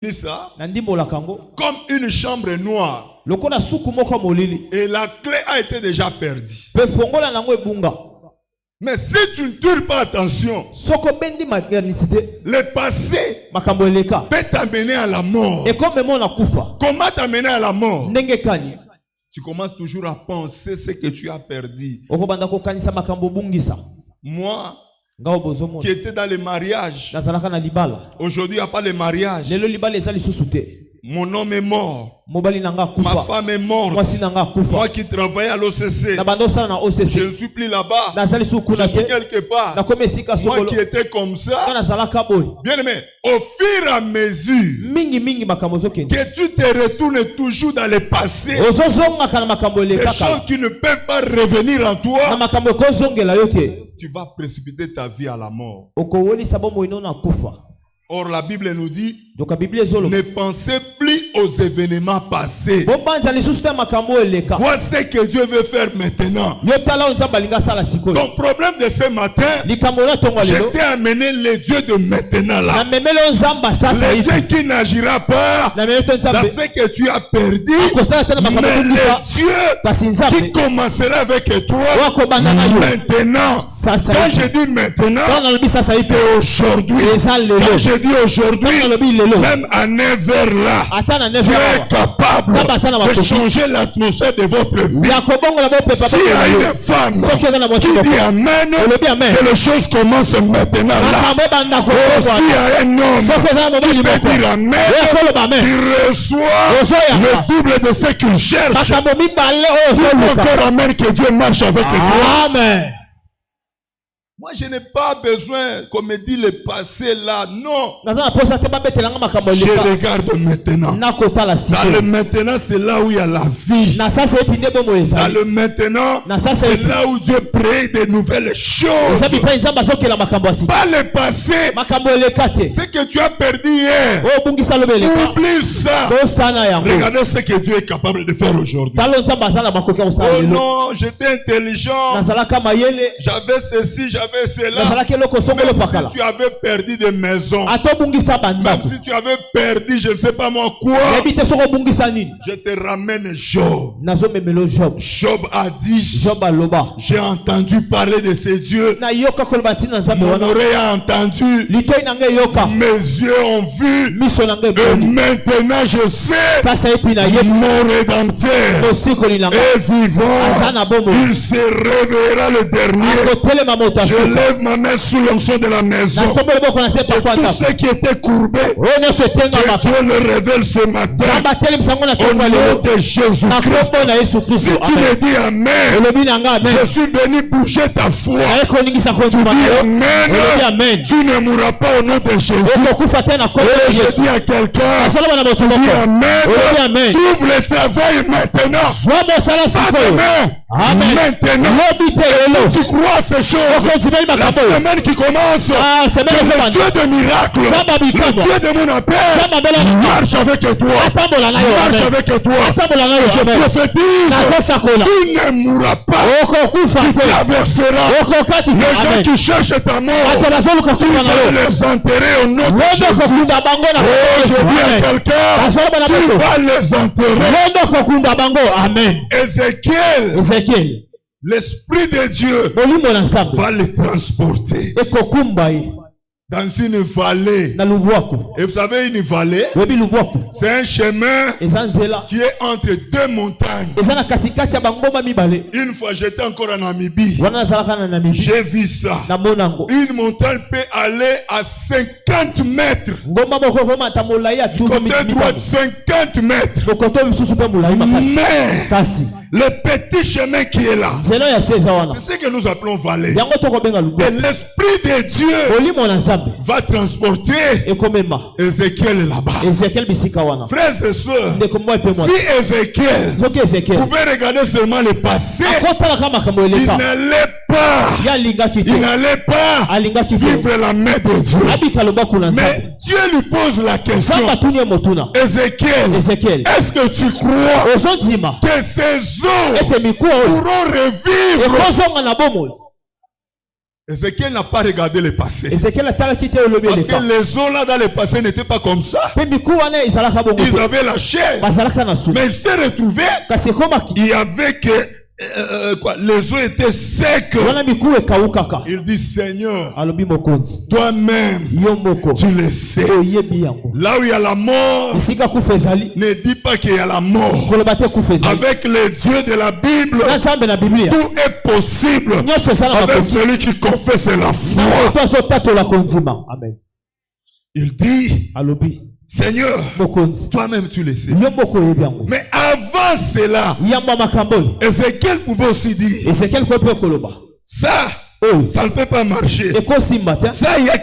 ça comme une chambre noire. Et la clé a été déjà perdue. Mais si tu ne tires pas attention, le passé peut t'amener à la mort. Comment t'amener à la mort? Tu commences toujours à penser ce que tu as perdu. Moi, qui était dans le mariage, aujourd'hui il n'y a pas le mariage. Mon homme est mort. Ma femme est morte. Moi qui travaillais à l'OCC, je ne suis plus là-bas. Je suis quelque part. Moi qui étais comme ça. Bien aimé, au fur et à mesure que tu te retournes toujours dans le passé, des choses qui ne peuvent pas revenir en toi, tu vas précipiter ta vie à la mort. Or la Bible nous dit, ne pensez plus aux événements passés. Vois ce que Dieu veut faire maintenant. Ton problème de ce matin, je t'ai amené le Dieu de maintenant là. Le Dieu qui n'agira pas dans ce que tu as perdu, mais le Dieu qui commencera avec toi maintenant. Quand je dis maintenant, c'est aujourd'hui. Quand je dis aujourd'hui, même à 9h là, Dieu est capable de changer l'atmosphère de votre vie. S'il y a une femme qui dit Amen, que les choses commencent maintenant là. S'il y a un homme qui peut dire Amen, il reçoit le double de ce qu'il cherche. Dis encore Amen, que Dieu marche avec toi. Amen. Moi, je n'ai pas besoin qu'on me dise le passé là. Non. Je regarde maintenant. Dans le maintenant, c'est là où il y a la vie. Dans le maintenant, c'est là où Dieu crée de nouvelles choses. Pas le passé. Ce que tu as perdu hier. Oublie ça. Regardez ce que Dieu est capable de faire aujourd'hui. Oh non, j'étais intelligent. J'avais ceci, j'avais cela. Même si tu avais perdu des maisons, même si tu avais perdu je ne sais pas moi quoi, je te ramène Job. Job a dit, j'ai entendu parler de ces dieux, mon oreille a entendu, mes yeux ont vu, et maintenant je sais, mon Rédempteur est vivant, il se réveillera le dernier. Je lève ma main sous l'onction de la maison. Et tout ce qui était courbé, que Dieu le révèle ce matin. Au nom de Jésus-Christ. Si tu me dis Amen, je suis venu bouger ta foi. Tu dis Amen, tu ne mourras pas au nom de Jésus. Et je dis à quelqu'un, tu dis Amen, trouve le travail maintenant. Pas demain, maintenant. Tu crois ces choses. La semaine qui commence, le Dieu de miracles, le Dieu de mon appel, marche avec toi. Marche avec toi. Je prophétise, tu ne mourras pas. Tu traverseras. Les gens qui cherchent ta mort, tu vas les enterrer au nom de Jésus. Oh, je dis à quelqu'un, tu vas les enterrer. Amen. Ézéchiel, l'Esprit de Dieu va les transporter dans une vallée. Et vous savez, une vallée, c'est un chemin qui est entre deux montagnes. Une fois j'étais encore en Namibie, j'ai vu ça. Une montagne peut aller à 50 mètres. Du côté droit, 50 mètres. Mais le petit chemin qui est là, c'est ce que nous appelons vallée. Et l'Esprit de Dieu va transporter Ézéchiel là-bas. Frères et sœurs, si Ézéchiel pouvait regarder seulement le passé, il n'allait pas vivre la main de Dieu. Mais Dieu lui pose la question, Ézéchiel, est-ce que tu crois que ces eaux pourront revivre? Ézéchiel n'a pas regardé le passé. Parce que les eaux là dans le passé n'étaient pas comme ça. Ils avaient la chair. Mais il s'est retrouvé. Il y avait que les eaux étaient secs. Il dit Seigneur, toi-même tu le sais. Là où il y a la mort, ne dis pas qu'il y a la mort. Avec le Dieu de la Bible, tout est possible. Avec celui qui confesse la foi. Il dit Seigneur, toi-même tu le sais. Mais avant cela, Ézéchiel pouvait aussi dire ça ne peut pas marcher. Ça, il y a